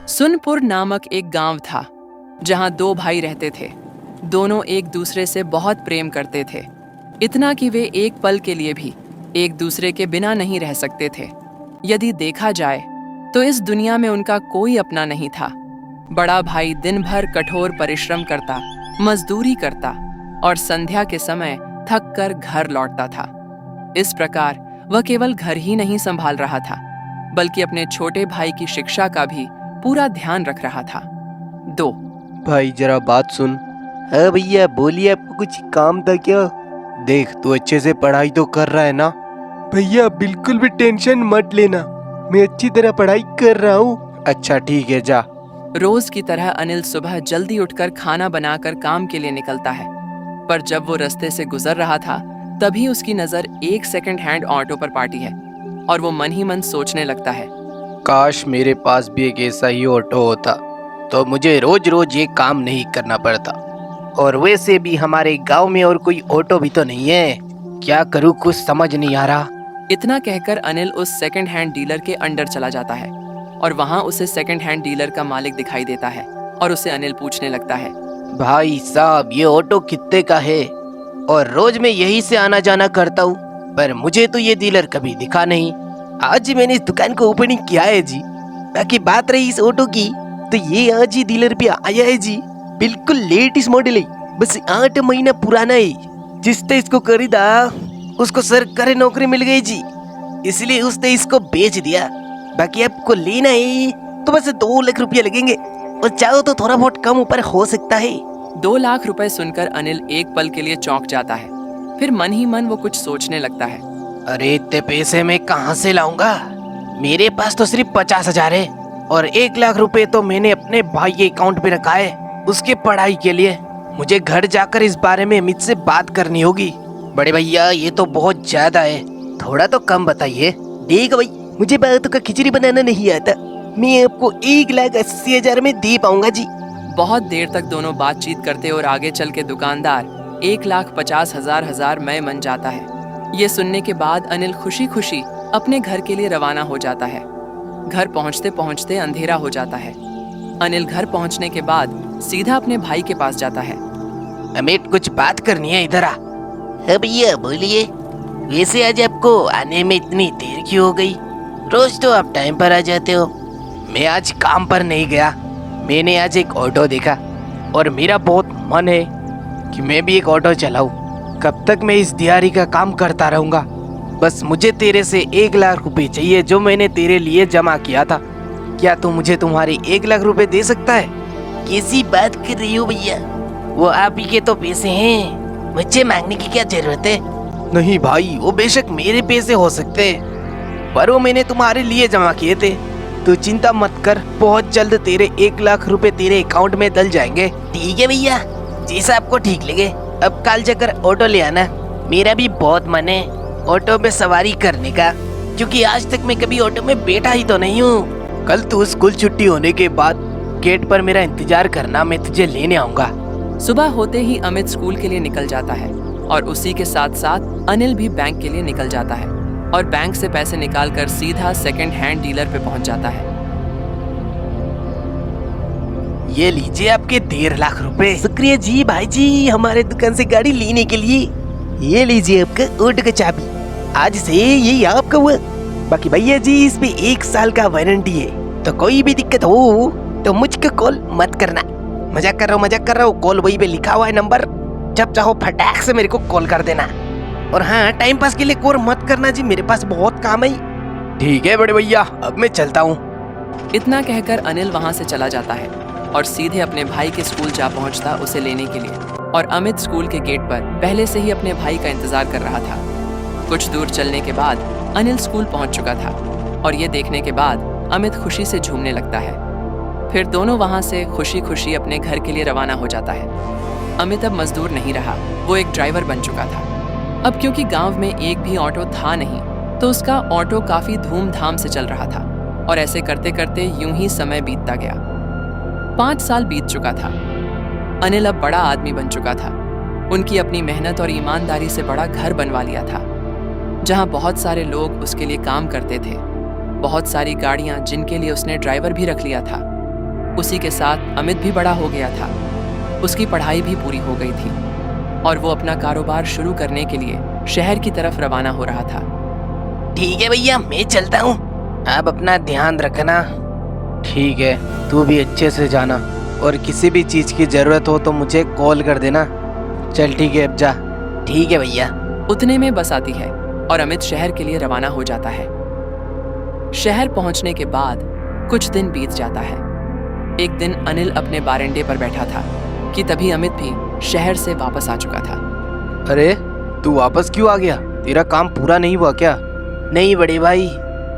सुनपुर नामक एक गांव था जहां दो भाई रहते थे। दोनों एक दूसरे से बहुत प्रेम करते थे, इतना कि वे एक पल के लिए भी एक दूसरे के बिना नहीं रह सकते थे। यदि देखा जाए तो इस दुनिया में उनका कोई अपना नहीं था। बड़ा भाई दिन भर कठोर परिश्रम करता, मजदूरी करता और संध्या के समय थक कर घर लौटता था। इस प्रकार वह केवल घर ही नहीं संभाल रहा था, बल्कि अपने छोटे भाई की शिक्षा का भी पूरा ध्यान रख रहा था। 2 भाई जरा बात सुन। हाँ भैया बोलिए, आपको कुछ काम था क्या? देख तू अच्छे से पढ़ाई तो कर रहा है ना? भैया बिल्कुल भी टेंशन मत लेना, मैं अच्छी तरह पढ़ाई कर रहा हूँ। अच्छा ठीक है जा। रोज की तरह अनिल सुबह जल्दी उठकर खाना बनाकर काम के लिए निकलता है। पर जब वो रास्ते से गुजर रहा था तभी उसकी नजर एक सेकंड हैंड ऑटो पर पड़ती है और वो मन ही मन सोचने लगता है, काश मेरे पास भी एक ऐसा ही ऑटो होता तो मुझे रोज रोज ये काम नहीं करना पड़ता। और वैसे भी हमारे गांव में और कोई ऑटो भी तो नहीं है, क्या करूँ कुछ समझ नहीं आ रहा। इतना कहकर अनिल उस सेकंड हैंड डीलर के अंडर चला जाता है और वहां उसे सेकंड हैंड डीलर का मालिक दिखाई देता है और उसे अनिल पूछने लगता है, भाई साहब ये ऑटो कितने का है? और रोज मैं यहीं से आना जाना करता हूँ, पर मुझे तो ये डीलर कभी दिखा नहीं। आज मैंने इस दुकान को ओपनिंग किया है जी। बाकी बात रही इस ऑटो की, तो ये आज ही डीलर पे आया है जी। बिल्कुल लेटेस्ट मॉडल है, बस 8 महीना पुराना है। जिसने इसको खरीदा उसको सरकारी नौकरी मिल गई जी, इसलिए उसने इसको बेच दिया। बाकी आपको लेना है तो बस 2 लाख रुपया लगेंगे, और चाहो तो थोड़ा बहुत कम ऊपर हो सकता है। 2 लाख रुपए सुनकर अनिल एक पल के लिए चौंक जाता है। फिर मन ही मन वो कुछ सोचने लगता है, अरे इतने पैसे मैं कहाँ से लाऊंगा? मेरे पास तो सिर्फ 50,000 है और 1 लाख रुपए तो मैंने अपने भाई के अकाउंट पे रखा है उसके पढ़ाई के लिए। मुझे घर जाकर इस बारे में अमित से बात करनी होगी। बड़े भैया ये तो बहुत ज्यादा है, थोड़ा तो कम बताइए। देख भाई, मुझे बातों का खिचड़ी बनाना नहीं आता, मैं आपको 1,80,000 में दे पाऊंगा जी। बहुत देर तक दोनों बातचीत करते और आगे चल के दुकानदार 1,50,000 में मन जाता है। ये सुनने के बाद अनिल खुशी खुशी अपने घर के लिए रवाना हो जाता है। घर पहुंचते पहुंचते अंधेरा हो जाता है। अनिल घर पहुंचने के बाद सीधा अपने भाई के पास जाता है। अमित कुछ बात करनी है, इधर आ। हाँ भैया बोलिए। वैसे आज आपको आने में इतनी देर क्यों हो गई? रोज तो आप टाइम पर आ जाते हो। मैं आज काम पर नहीं गया, मैंने आज एक ऑटो देखा और मेरा बहुत मन है कि मैं भी एक ऑटो चलाऊं। कब तक मैं इस दिहाड़ी का काम करता रहूंगा? बस मुझे तेरे से 1 लाख रुपए चाहिए जो मैंने तेरे लिए जमा किया था। क्या तू मुझे तुम्हारे 1 लाख रुपए दे सकता है? कैसी बात कर रही हो भैया, वो आप ही के तो पैसे हैं, मुझे मांगने की क्या जरूरत है? नहीं भाई, वो बेशक मेरे पैसे हो सकते हैं, पर वो मैंने तुम्हारे लिए जमा किए थे। तू चिंता मत कर, बहुत जल्द तेरे 1 लाख रुपए तेरे अकाउंट में डल जाएंगे। ठीक है भैया, जैसा आपको ठीक लगे। अब कल जाकर ऑटो ले आना, मेरा भी बहुत मन है ऑटो में सवारी करने का, क्योंकि आज तक मैं कभी ऑटो में बैठा ही तो नहीं हूँ। कल तू स्कूल छुट्टी होने के बाद गेट पर मेरा इंतजार करना, मैं तुझे लेने आऊंगा। सुबह होते ही अमित स्कूल के लिए निकल जाता है और उसी के साथ साथ अनिल भी बैंक के लिए निकल जाता है और बैंक से पैसे निकालकर सीधा सेकंड हैंड डीलर पे पहुंच जाता है। ये लीजिए आपके 1.5 लाख रुपए। शुक्रिया जी भाई जी, हमारे दुकान से गाड़ी लेने के लिए। ये लीजिए आपका ऑटो का चाबी, आज से ये आपका हुआ। बाकी भैया जी इस पे 1 साल का वारंटी है, तो कोई भी दिक्कत हो तो मुझको कॉल मत करना। मजाक कर रहा हूँ, कॉल वही पे लिखा हुआ है नंबर, जब चाहो फटाक से मेरे को कॉल कर देना। और हाँ, टाइम पास के लिए कॉल मत करना जी, मेरे पास बहुत काम है। ठीक है बड़े भैया, अब मैं चलता हूँ। इतना कहकर अनिल वहां से चला जाता है और सीधे अपने भाई के स्कूल जा पहुंचता उसे लेने के लिए। और अमित स्कूल के गेट पर पहले से ही अपने भाई का इंतजार कर रहा था। कुछ दूर चलने के बाद अनिल स्कूल पहुंच चुका था और ये देखने के बाद अमित खुशी से झूमने लगता है। फिर दोनों वहां से खुशी खुशी अपने घर के लिए रवाना हो जाता है। अमित अब मजदूर नहीं रहा, वो एक ड्राइवर बन चुका था। अब क्योंकि गांव में एक भी ऑटो था नहीं, तो उसका ऑटो काफी धूमधाम से चल रहा था और ऐसे करते करते यूं ही समय बीतता गया। 5 साल बीत चुका था। अनिल अब बड़ा आदमी बन चुका था। उनकी अपनी मेहनत और ईमानदारी से बड़ा घर बनवा लिया था, जहां बहुत सारे लोग उसके लिए काम करते थे। बहुत सारी गाड़ियां जिनके लिए उसने ड्राइवर भी रख लिया था। उसी के साथ अमित भी बड़ा हो गया था। उसकी पढ़ाई भी पूरी हो गई थी और वो अपना कारोबार शुरू करने के लिए शहर की तरफ रवाना हो रहा था। ठीक है भैया, मैं चलता हूँ, आप अपना ध्यान रखना। ठीक है, तू भी अच्छे से जाना और किसी भी चीज़ की ज़रूरत हो तो मुझे कॉल कर देना। चल ठीक है, अब जा। ठीक है भैया। उतने में बस आती है और अमित शहर के लिए रवाना हो जाता है। शहर पहुंचने के बाद कुछ दिन बीत जाता है। एक दिन अनिल अपने बारंडे पर बैठा था कि तभी अमित भी शहर से वापस आ चुका था। अरे तू वापस क्यों आ गया? तेरा काम पूरा नहीं हुआ क्या? नहीं बड़े भाई,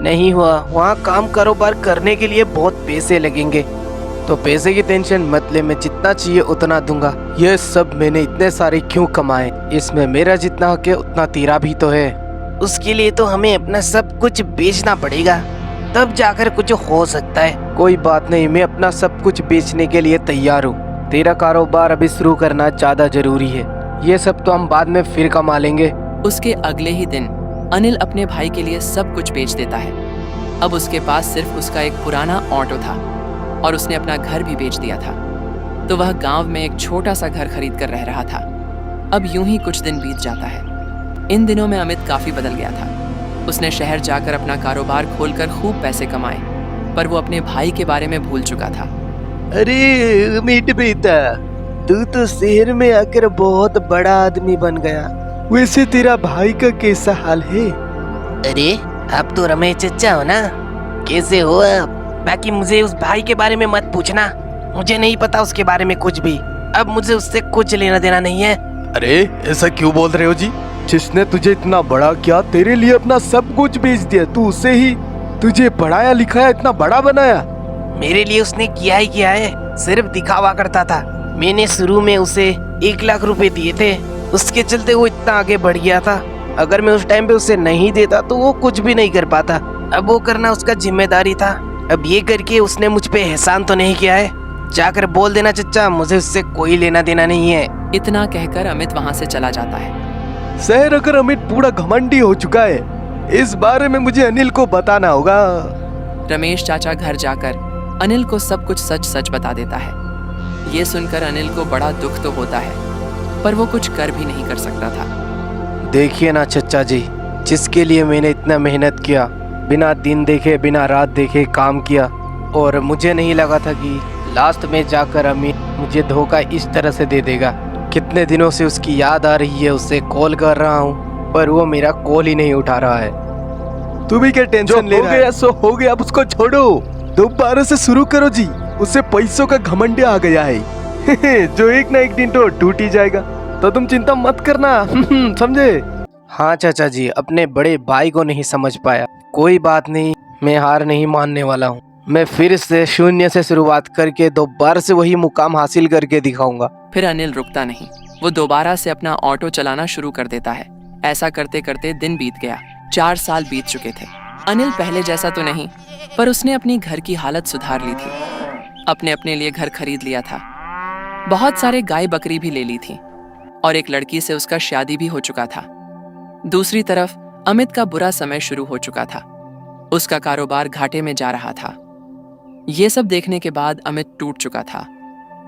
नहीं हुआ। वहाँ काम कारोबार करने के लिए बहुत पैसे लगेंगे। तो पैसे की टेंशन मत ले, मैं जितना चाहिए उतना दूंगा। ये सब मैंने इतने सारे क्यों कमाए? इसमें मेरा जितना हक है उतना तेरा भी तो है। उसके लिए तो हमें अपना सब कुछ बेचना पड़ेगा, तब जाकर कुछ हो सकता है। कोई बात नहीं, मैं अपना सब कुछ बेचने के लिए तैयार हूँ। तेरा कारोबार अभी शुरू करना ज्यादा जरूरी है। ये सब तो हम बाद में फिर कमा लेंगे। उसके अगले ही दिन अनिल अपने भाई के लिए सब कुछ बेच देता है। अब उसके पास सिर्फ उसका एक पुराना ऑटो था और उसने अपना घर भी बेच दिया था। तो वह गांव में एक छोटा सा घर खरीद कर रह रहा था। अब यूं ही कुछ दिन बीत जाता है। इन दिनों में अमित काफी बदल गया था। उसने शहर जाकर अपना कारोबार खोलकर खूब पैसे कमाए, पर वो अपने भाई के बारे में भूल चुका था। अरे अमित बेटा, तू तो शहर में आकर बहुत बड़ा आदमी बन गया। वैसे तेरा भाई का कैसा हाल है? अरे आप तो रमेश चचा हो ना, कैसे हो आप? बाकी मुझे उस भाई के बारे में मत पूछना, मुझे नहीं पता उसके बारे में कुछ भी। अब मुझे उससे कुछ लेना देना नहीं है। अरे ऐसा क्यों बोल रहे हो जी? जिसने तुझे इतना बड़ा किया, तेरे लिए अपना सब कुछ बेच दिया, तू उसे ही तुझे पढ़ाया लिखाया, इतना बड़ा बनाया। मेरे लिए उसने किया ही किया है, सिर्फ दिखावा करता था। मैंने शुरू में उसे 1 लाख रुपए दिए थे, उसके चलते वो इतना आगे बढ़ गया था। अगर मैं उस टाइम पे उसे नहीं देता तो वो कुछ भी नहीं कर पाता। अब वो करना उसका जिम्मेदारी था। अब ये करके उसने मुझ पे एहसान तो नहीं किया है। जाकर बोल देना चचा, मुझे उससे कोई लेना देना नहीं है। इतना कहकर अमित वहां से चला जाता है। शहर अगर अमित पूरा घमंडी हो चुका है, इस बारे में मुझे अनिल को बताना होगा। रमेश चाचा घर जाकर अनिल को सब कुछ सच सच बता देता है। ये सुनकर अनिल को बड़ा दुख तो होता है, पर वो कुछ कर भी नहीं कर सकता था। देखिए ना चचा जी, जिसके लिए मैंने इतना मेहनत किया, बिना दिन देखे बिना रात देखे काम किया, और मुझे नहीं लगा था कि लास्ट में जाकर अमित मुझे धोखा इस तरह से दे देगा। कितने दिनों से उसकी याद आ रही है, उससे कॉल कर रहा हूँ पर वो मेरा कॉल ही नहीं उठा रहा है। तू भी क्या टेंशन ले रहा है? सो हो गया, अब उसको छोड़ो, दोबारा से शुरू करो जी। उसे पैसों का घमंड आ गया है जो एक ना एक दिन तो टूट ही जाएगा, तो तुम चिंता मत करना समझे? हाँ चाचा जी, अपने बड़े भाई को नहीं समझ पाया। कोई बात नहीं, मैं हार नहीं मानने वाला हूँ। मैं फिर से शून्य से शुरुआत करके दोबारा से वही मुकाम हासिल करके दिखाऊंगा। फिर अनिल रुकता नहीं, वो दोबारा से अपना ऑटो चलाना शुरू कर देता है। ऐसा करते करते दिन बीत गया। 4 साल बीत चुके थे। अनिल पहले जैसा तो नहीं, पर उसने अपनी घर की हालत सुधार ली थी। अपने अपने लिए घर खरीद लिया था, बहुत सारे गाय बकरी भी ले ली थी, और एक लड़की से उसका शादी भी हो चुका था। दूसरी तरफ अमित का बुरा समय शुरू हो चुका था। उसका कारोबार घाटे में जा रहा था। ये सब देखने के बाद अमित टूट चुका था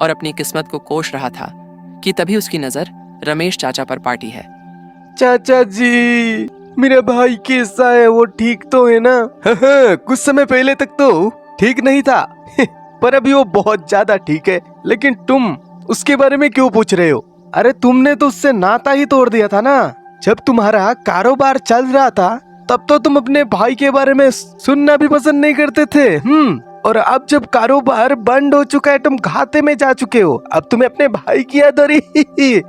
और अपनी किस्मत को कोस रहा था कि तभी उसकी नजर रमेश चाचा पर पाटी है। चाचा जी, मेरा भाई कैसा है? वो ठीक तो है ना? कुछ समय पहले तक तो ठीक नहीं था पर अभी वो बहुत ज्यादा ठीक है। लेकिन तुम उसके बारे में क्यों पूछ रहे हो? अरे तुमने तो उससे नाता ही तोड़ दिया था ना। जब तुम्हारा कारोबार चल रहा था तब तो तुम अपने भाई के बारे में सुनना भी पसंद नहीं करते थे। और अब जब कारोबार बंद हो चुका है, तुम घाटे में जा चुके हो, अब तुम्हें अपने भाई की याद आ रही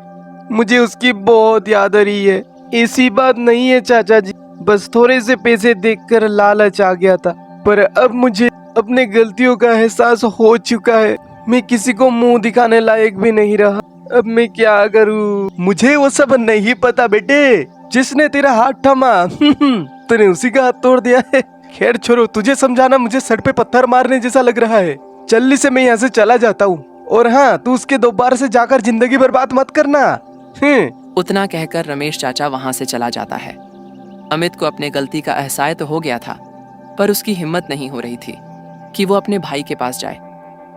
मुझे उसकी बहुत याद आ रही है। ऐसी बात नहीं है चाचा जी, बस थोड़े से पैसे देखकर लालच आ गया था, पर अब मुझे अपने गलतियों का एहसास हो चुका है। मैं किसी को मुंह दिखाने लायक भी नहीं रहा। अब मैं क्या करूं? मुझे वो सब नहीं पता बेटे। जिसने तेरा हाथ थामा तूने उसी का हाथ तोड़ दिया है। खैर छोड़ो, तुझे समझाना मुझे सर पे पत्थर मारने जैसा लग रहा है। जल्दी से मैं यहाँ से चला जाता हूँ। और हाँ, तू उसके दोबारा से जाकर जिंदगी बर्बाद मत करना। उतना कहकर रमेश चाचा वहां से चला जाता है। अमित को अपने गलती का एहसास तो हो गया था, पर उसकी हिम्मत नहीं हो रही थी कि वो अपने भाई के पास जाए।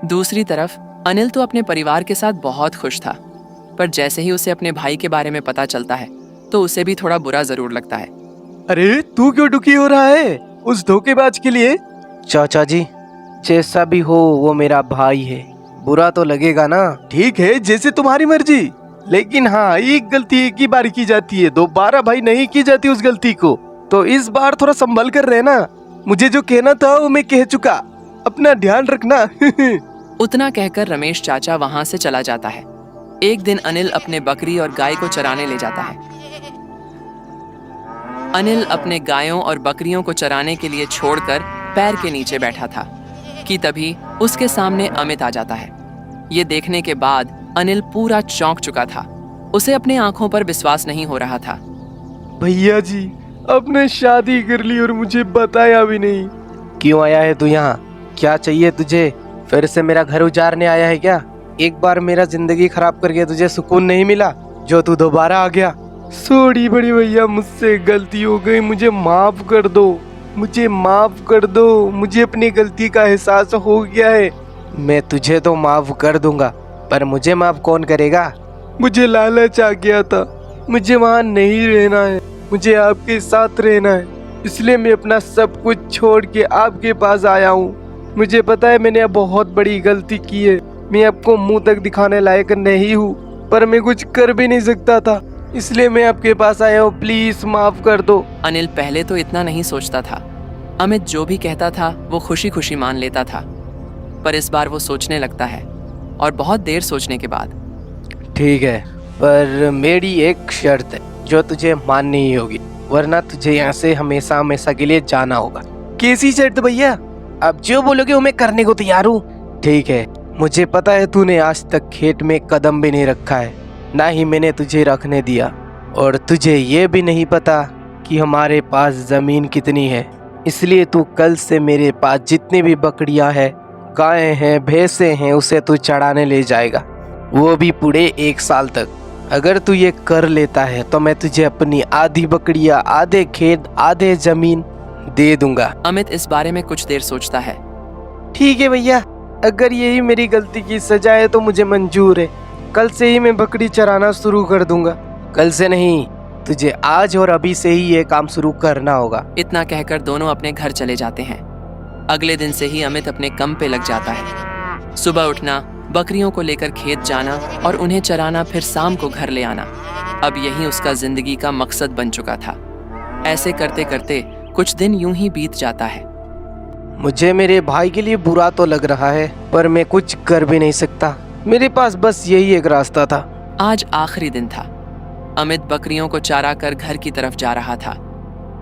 दूसरी तरफ अनिल तो अपने परिवार के साथ बहुत खुश था, पर जैसे ही उसे अपने भाई के बारे में पता चलता है तो उसे भी थोड़ा बुरा जरूर लगता है। अरे तू क्यों दुखी हो रहा है उस धोखेबाज के लिए? चाचा जी, जैसा भी हो वो मेरा भाई है, बुरा तो लगेगा ना। ठीक है, जैसे तुम्हारी मर्जी, लेकिन हाँ, एक गलती एक ही बार की जाती है, दोबारा भाई नहीं की जाती उस गलती को। तो इस बार थोड़ा संभल कर रहना। मुझे जो कहना था वो मैं कह चुका, अपना ध्यान रखना। उतना कहकर रमेश चाचा वहां से चला जाता है। एक दिन अनिल अपने बकरी और गाय को चराने ले जाता है। अनिल अपने गायों और बकरियों को चराने के लिए छोड़कर पैर के नीचे बैठा था कि तभी उसके सामने अमित आ जाता है। ये देखने के बाद अनिल पूरा चौंक चुका था। उसे अपने आंखों पर विश्वास नहीं हो रहा था। भैया जी, आपने शादी कर ली और मुझे बताया भी नहीं। क्यों आया है तू यहाँ? क्या चाहिए तुझे? फिर से मेरा घर उजाड़ने आया है क्या? एक बार मेरा जिंदगी खराब करके तुझे सुकून नहीं मिला जो तू दोबारा आ गया? सॉरी बड़ी भैया, मुझसे गलती हो गई, मुझे माफ कर दो, मुझे माफ कर दो। मुझे अपनी गलती का एहसास हो गया है। मैं तुझे तो माफ कर दूंगा, पर मुझे माफ कौन करेगा? मुझे लालच आ गया था, मुझे वहाँ नहीं रहना है, मुझे आपके साथ रहना है, इसलिए मैं अपना सब कुछ छोड़ के आपके पास आया हूँ। मुझे पता है मैंने अब बहुत बड़ी गलती की है, मैं आपको मुंह तक दिखाने लायक नहीं हूँ, पर मैं कुछ कर भी नहीं सकता था, इसलिए मैं आपके पास आया हूँ, प्लीज माफ कर दो। अनिल पहले तो इतना नहीं सोचता था। अमित जो भी कहता था वो खुशी खुशी मान लेता था, पर इस बार वो सोचने लगता है और बहुत देर सोचने के बाद। ठीक है, पर मेरी एक शर्त है जो तुझे माननी ही होगी, वरना तुझे यहाँ से हमेशा हमेशा के लिए जाना होगा। कैसी शर्त भैया? अब जो बोलोगे वो मैं करने को तैयार हूँ। ठीक है, मुझे पता है तूने आज तक खेत में कदम भी नहीं रखा है, ना ही मैंने तुझे रखने दिया, और तुझे ये भी नहीं पता कि हमारे पास जमीन कितनी है, इसलिए तू कल से मेरे पास जितनी भी बकरियां हैं, गायें हैं, भैंसें हैं, उसे तू चढ़ाने ले जाएगा, वो भी पूरे 1 साल तक। अगर तू ये कर लेता है तो मैं तुझे अपनी आधी बकरियां, आधे खेत, आधे जमीन दे दूंगा। अमित इस बारे में कुछ देर सोचता है। ठीक है भैया, अगर यही मेरी गलती की सजा है तो मुझे मंजूर है, कल से ही मैं बकरी चराना शुरू कर दूंगा। कल से नहीं, तुझे आज और अभी से ही ये काम शुरू करना होगा। इतना कहकर दोनों अपने घर चले जाते हैं। अगले दिन से ही अमित अपने काम पे लग जाता है। सुबह उठना, बकरियों को लेकर खेत जाना और उन्हें चराना, फिर शाम को घर ले आना, अब यही उसका जिंदगी का मकसद बन चुका था। ऐसे करते करते कुछ दिन यूं ही बीत जाता है। मुझे मेरे भाई के लिए बुरा तो लग रहा है, पर मैं कुछ कर भी नहीं सकता, मेरे पास बस यही एक रास्ता था। आज आखिरी दिन था। अमित बकरियों को चारा कर घर की तरफ जा रहा था।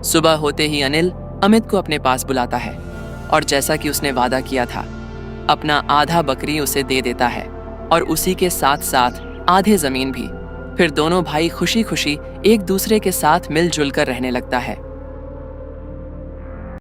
सुबह होते ही अनिल अमित को अपने पास बुलाता है और जैसा कि उसने वादा किया था, अपना आधा बकरी उसे दे देता है और उसी के साथ साथ आधे जमीन भी। फिर दोनों भाई खुशी खुशी एक दूसरे के साथ मिलजुल कर रहने लगता है।